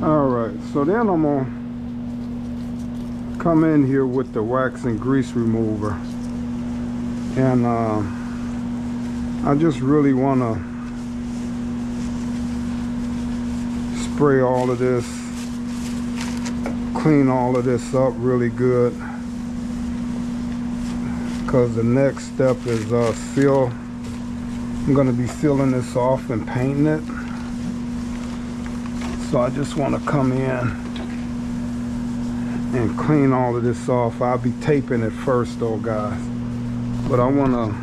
All right, so then I'm gonna come in here with the wax and grease remover, and I just really want to spray all of this, clean all of this up really good, because the next step is seal. I'm going to be sealing this off and painting it. So I just want to come in and clean all of this off. I'll be taping it first though, guys, but I want to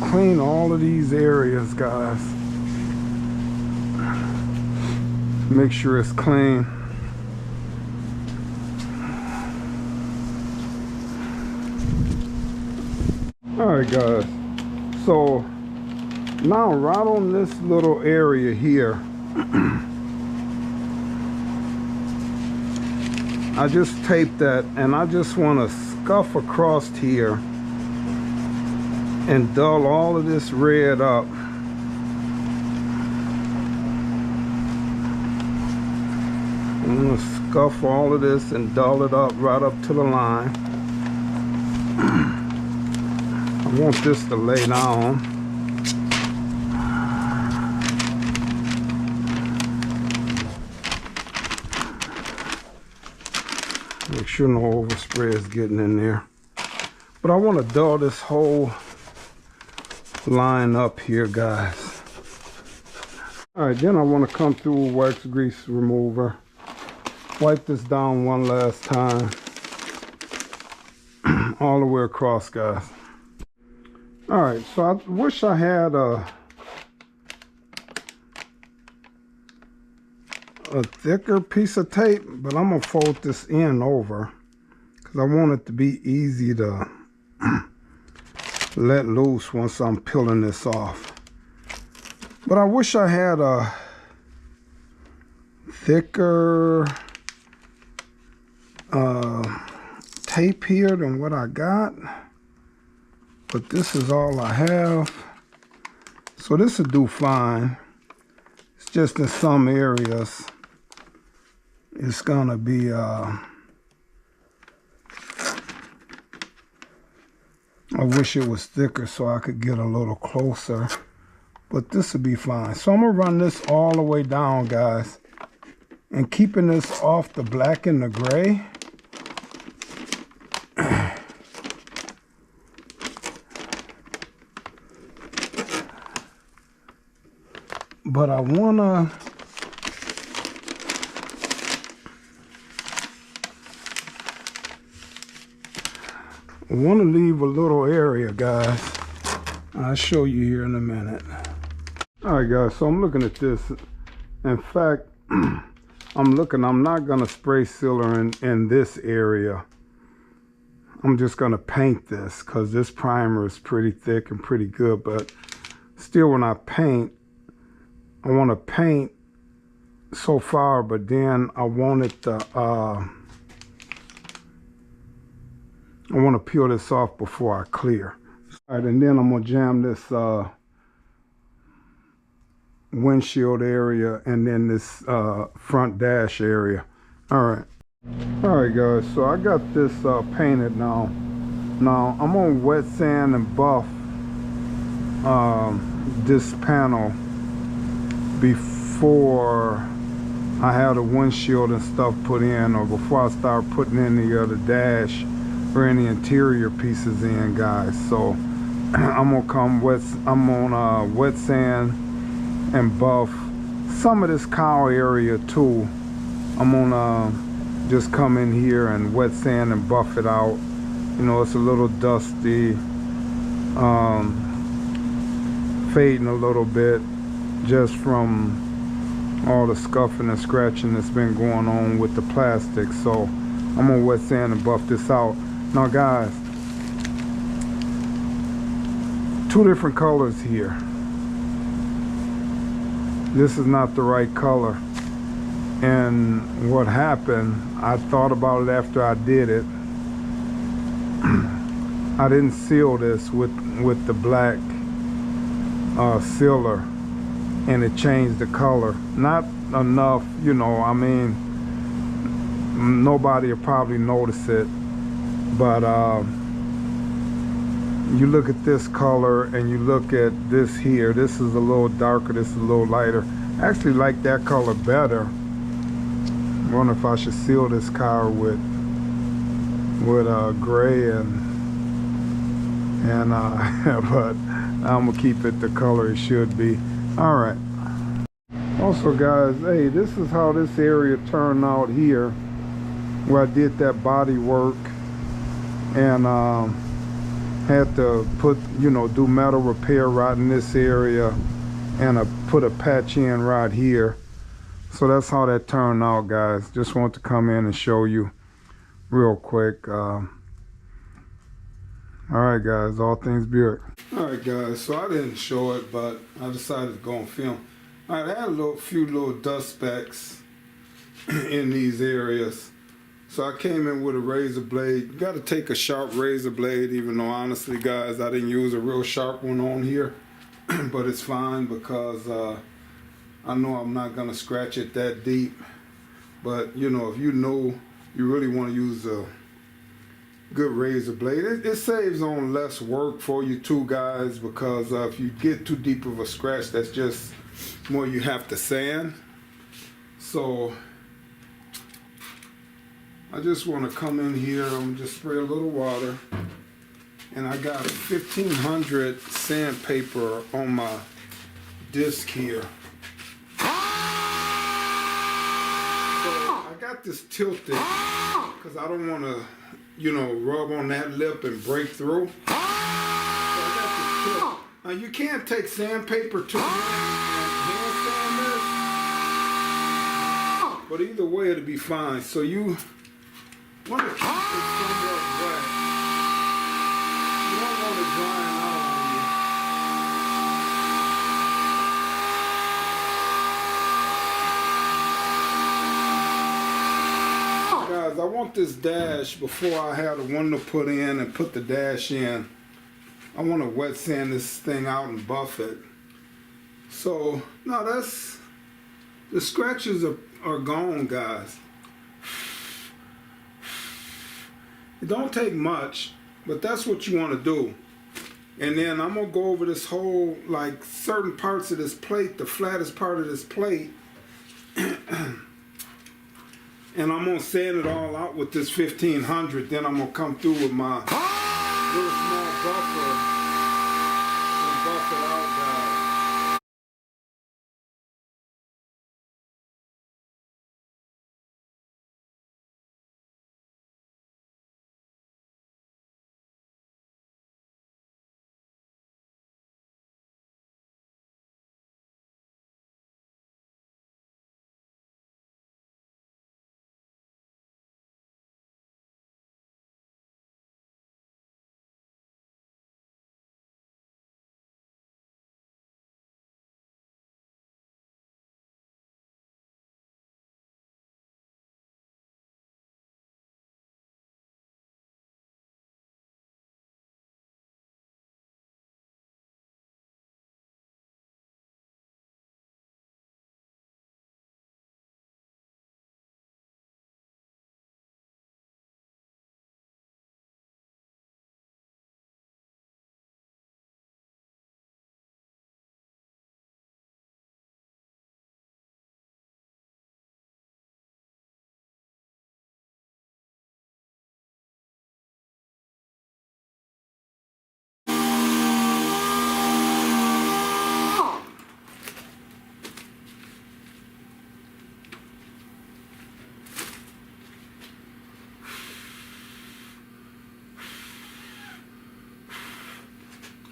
clean all of these areas, guys. Make sure it's clean. Alright guys, so now right on this little area here, I just taped that, and I just want to scuff across here and dull all of this red up. I'm going to scuff all of this and dull it up right up to the line. I want this to lay down. Make sure no overspray is getting in there. But I want to dull this whole line up here, guys. Alright, then I want to come through with wax grease remover. Wipe this down one last time. All the way across, guys. Alright, so I wish I had a thicker piece of tape, but I'm going to fold this in over because I want it to be easy to let loose once I'm peeling this off. But I wish I had a thicker tape here than what I got. But this is all I have. So this will do fine. It's just in some areas it's gonna be I wish it was thicker so I could get a little closer, but this will be fine. So I'm gonna run this all the way down, guys, and keeping this off the black and the gray. But I wanna leave a little area, guys. I'll show you here in a minute. Alright guys, so I'm looking at this. In fact, I'm not gonna spray sealer in this area. I'm just gonna paint this because this primer is pretty thick and pretty good, but still when I paint, I want to paint so far, but then I want it to I want to peel this off before I clear. All right, and then I'm gonna jam this windshield area and then this front dash area. All right guys, so I got this painted now. Now I'm gonna wet sand and buff this panel before I have the windshield and stuff put in, or before I start putting in the other dash or any interior pieces in, guys. So I'm gonna wet sand and buff some of this cowl area too. I'm gonna just come in here and wet sand and buff it out. You know, it's a little dusty, fading a little bit just from all the scuffing and scratching that's been going on with the plastic. So I'm gonna wet sand and buff this out. Now guys, two different colors here. This is not the right color, and what happened, I thought about it after I did it. I didn't seal this with the black sealer, and it changed the color. Not enough, you know, I mean, nobody will probably notice it, but you look at this color and you look at this here, this is a little darker, this is a little lighter. I actually like that color better. I wonder if I should seal this car with gray and but I'm gonna keep it the color it should be. All right. Also, guys, hey, this is how this area turned out here, where I did that body work and had to put, you know, do metal repair right in this area, and put a patch in right here. So that's how that turned out, guys. Just want to come in and show you real quick. All right, guys, all things Buick. All right, guys, so I didn't show it, but I decided to go and film. All right, I had a few little dust specks in these areas. So I came in with a razor blade. You got to take a sharp razor blade, even though honestly, guys, I didn't use a real sharp one on here. But it's fine because I know I'm not going to scratch it that deep. But, you know, if you know you really want to use a good razor blade, it saves on less work for you too, guys, because if you get too deep of a scratch, that's just more you have to sand. So I just want to come in here, I'm just spray a little water, and I got 1500 sandpaper on my disc here. So I got this tilted because I don't want to, you know, rub on that lip and break through. So I got this tilt. Now you can't take sandpaper to hand sand this, but either way it'll be fine. So you want to keep it somewhat wet. You don't want it drying out on you. Guys, I want this dash, before I have the window put in and put the dash in, I want to wet sand this thing out and buff it. So, no, that's, the scratches are gone, guys. It don't take much, but that's what you want to do. And then I'm going to go over this whole, like, certain parts of this plate, the flattest part of this plate. And I'm going to sand it all out with this 1500. Then I'm going to come through with my little small buffer and buff it out, guys.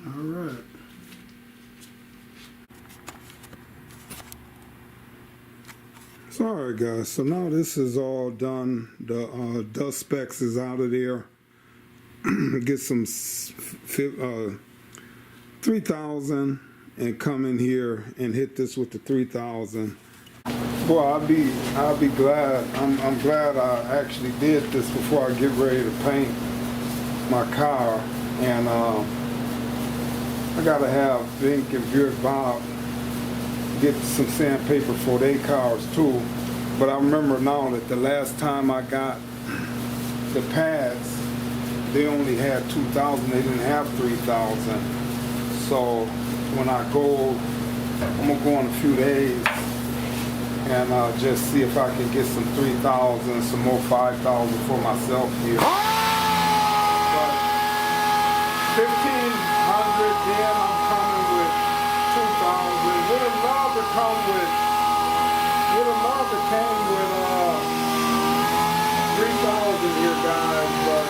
All right. So, all right, guys. So now this is all done. The dust specks is out of there. Get some 3000 and come in here and hit this with the 3000. Boy, I'll be glad. I'm glad I actually did this before I get ready to paint my car. And I gotta have Bink and Buick Bob get some sandpaper for their cars too. But I remember now that the last time I got the pads, they only had 2,000. They didn't have 3,000. So when I go, I'm gonna go in a few days and just see if I can get some 3,000, some more 5,000 for myself here. But 1,500, then I'm coming with 2,000. Would have loved to come with, would have loved to came with 3,000 here, guys. But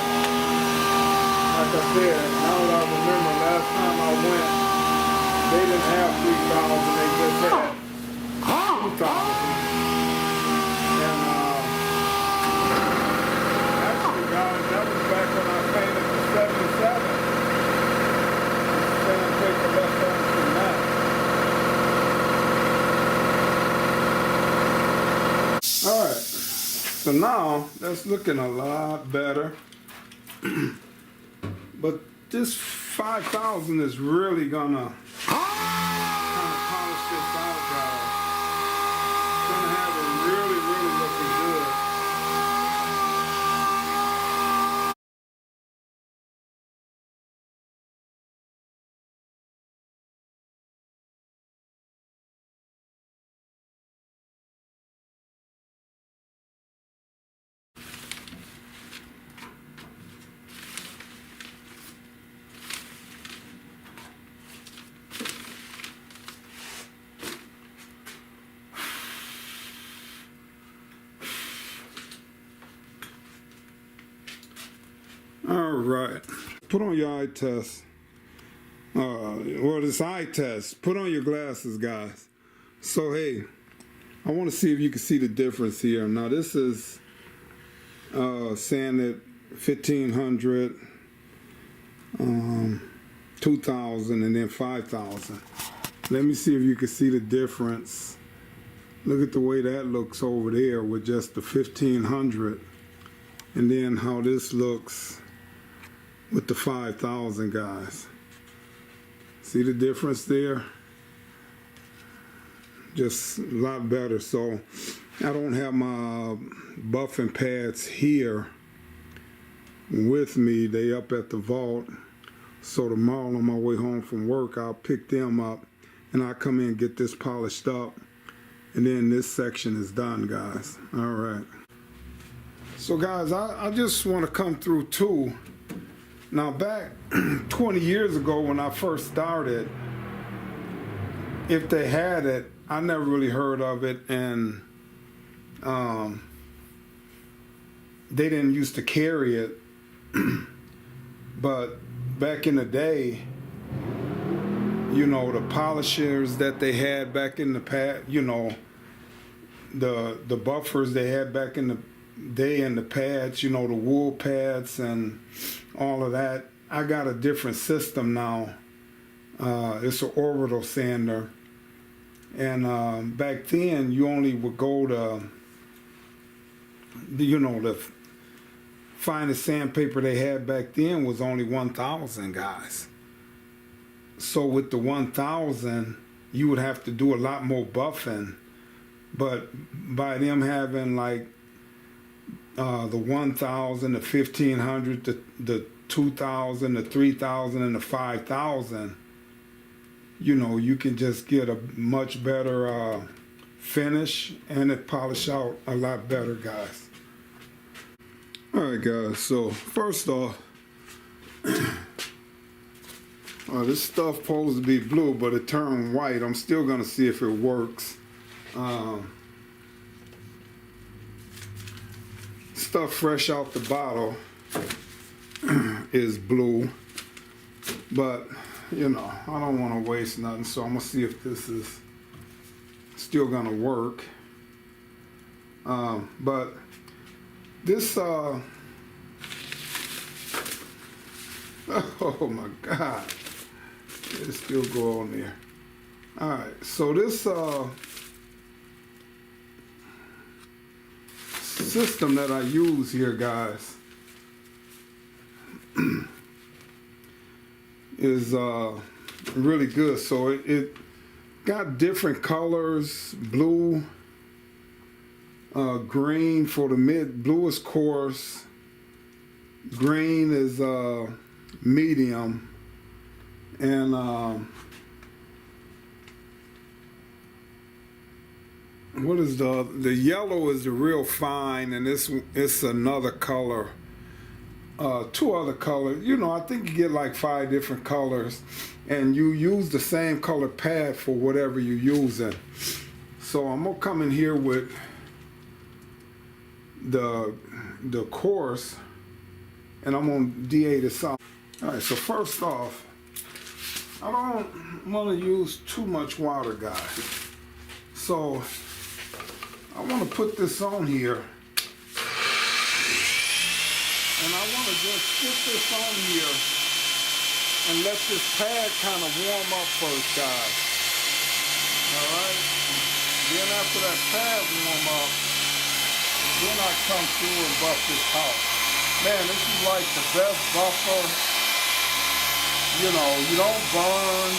like I said, now that I remember last time I went, they didn't have 3,000. They just had 2,000. And actually, guys, that was back when I painted the 77. Sandpaper left over from that. All right. So now that's looking a lot better. But this 5,000 is really gonna kind of polish this out, guys. It's gonna have it really, really looking good. All right, put on your eye test. Well, this eye test. Put on your glasses, guys. So, hey, I want to see if you can see the difference here. Now, this is sanded 1,500, 2,000, and then 5,000. Let me see if you can see the difference. Look at the way that looks over there with just the 1,500, and then how this looks with the 5,000, guys. See the difference there? Just a lot better. So I don't have my buffing pads here with me. They up at the vault. So tomorrow on my way home from work, I'll pick them up and I'll come in and get this polished up. And then this section is done, guys. All right. So guys, I just want to come through too. Now back 20 years ago when I first started, if they had it, I never really heard of it, and they didn't used to carry it. But back in the day, you know, the polishers that they had back in the past, you know, the buffers they had back in the day and the pads, you know, the wool pads and all of that. I got a different system now. It's an orbital sander. And back then, you only would go to, you know, the finest sandpaper they had back then was only 1,000, guys. So with the 1,000, you would have to do a lot more buffing. But by them having like the 1,000, the 1,500, the 2,000, the 3,000, and the 5,000, you know, you can just get a much better finish, and it polish out a lot better, guys. All right, guys, so first off, this stuff supposed to be blue, but it turned white. I'm still gonna see if it works. Stuff fresh out the bottle is blue, but you know, I don't want to waste nothing, so I'm gonna see if this is still gonna work. But this oh my God, it still go on there. All right, so this system that I use here, guys, is really good. So it got different colors, blue, green for the blue is coarse, green is medium, and what is the yellow is the real fine, and it's another color. Two other colors. You know, I think you get like 5 different colors, and you use the same color pad for whatever you're using. So I'm gonna come in here with the coarse, and I'm gonna DA this out. All right, so first off, I don't want to use too much water, guys. So I want to put this on here. And I want to just put this on here and let this pad kind of warm up first, guys. All right? Then after that pad warm up, then I come through and buff this out. Man, this is like the best buffer. You know, you don't burn.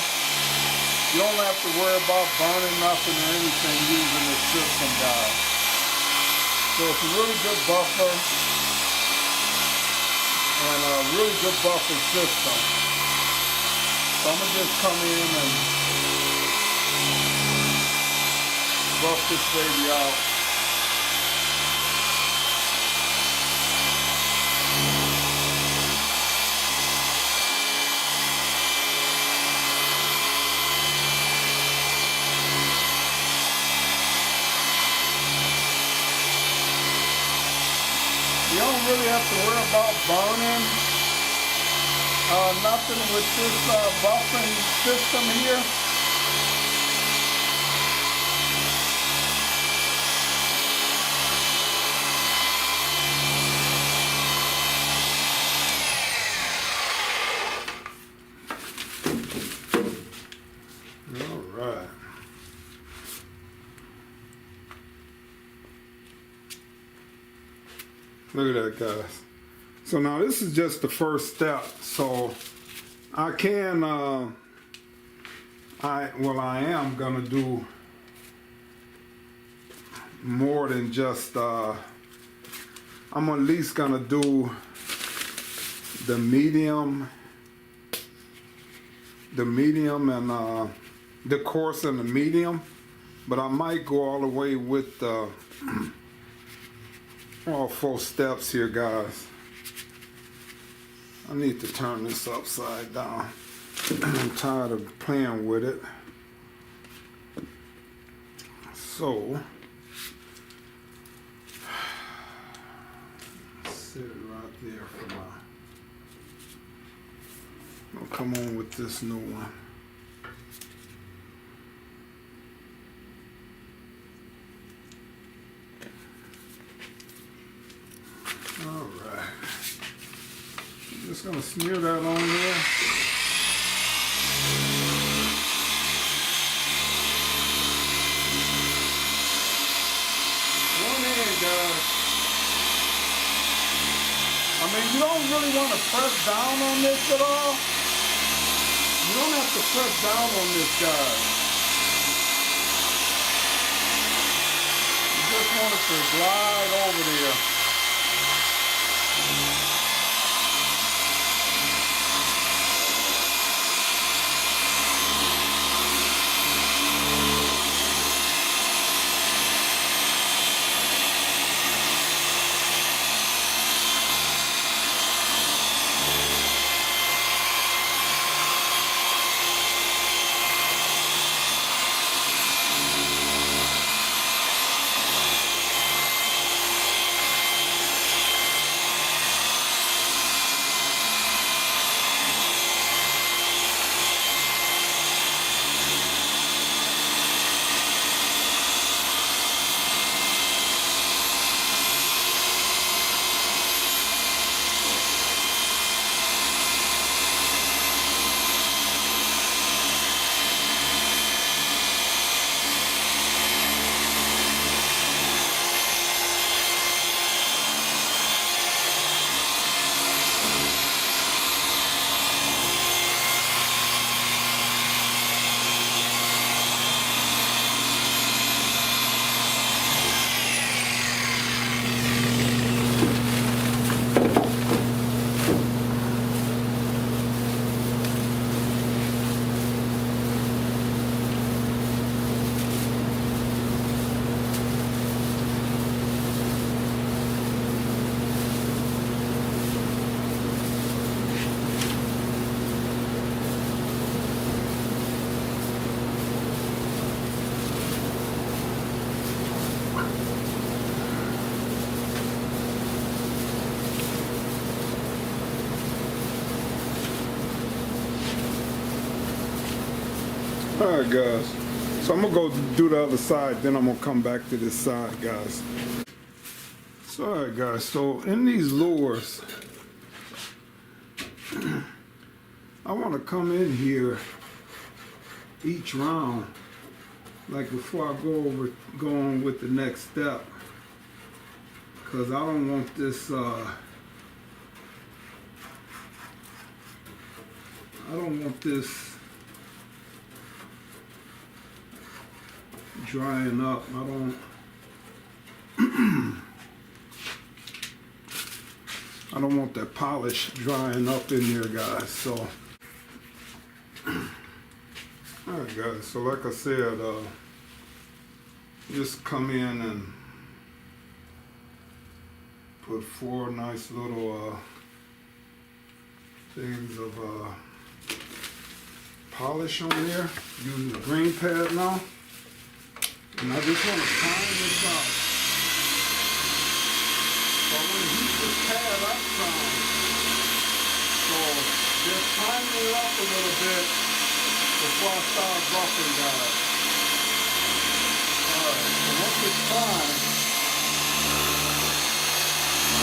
You don't have to worry about burning nothing or anything using this system, guys. So it's a really good buffer. And a really good buffer system. So I'm gonna just come in and buff this baby out. You don't really have to worry about burning nothing with this buffering system here. All right. Look at that, guys. So now this is just the first step. So I can, I am gonna do more than just, I'm at least gonna do the medium and the coarse and the medium, but I might go all the way with all 4 steps here, guys. I need to turn this upside down. I'm tired of playing with it. So, sit it right there for now. I'll come on with this new one. All right. I'm just gonna smear that on there. One hand, guys. I mean, you don't really want to press down on this at all. You don't have to press down on this, guys. You just want it to glide over there. Alright guys, so I'm gonna go do the other side, then I'm gonna come back to this side, guys. So alright guys, so in these lures, I want to come in here each round, like before I go on with the next step, because I don't want this drying up. I don't want that polish drying up in there, guys. So alright guys, so like I said, just come in and put 4 nice little things of polish on there, using the green pad now. And I just want to time this out. So I'm going to heat this pad up some. So just time it up a little bit before I start buffing, guys. Alright, so once it's time,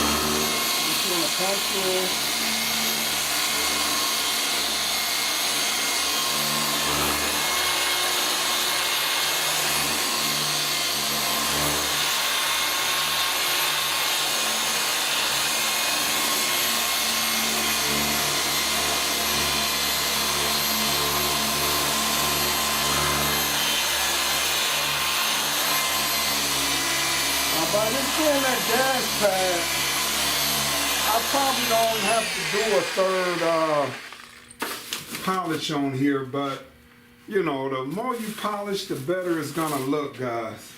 I'm just going to pencil. By this being that dash pad, I probably don't have to do a third polish on here, but you know, the more you polish, the better it's gonna look, guys.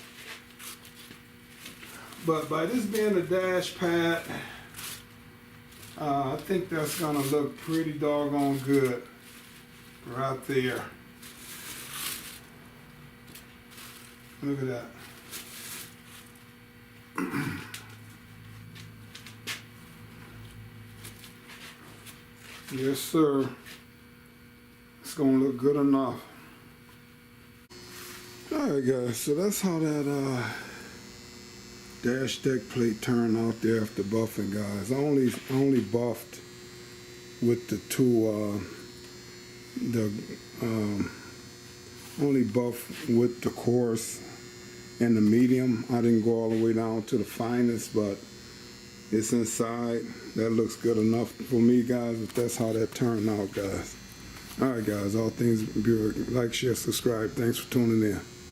But by this being a dash pad, I think that's gonna look pretty doggone good right there. Look at that. Yes, sir. It's gonna look good enough. Alright guys, so that's how that dash deck plate turned out there after buffing, guys. I only buffed with the two only buff with the coarse and the medium. I didn't go all the way down to the finest, but it's inside. That looks good enough for me, guys, if that's how that turned out, guys. Alright guys, all things Buick. Like, share, subscribe. Thanks for tuning in.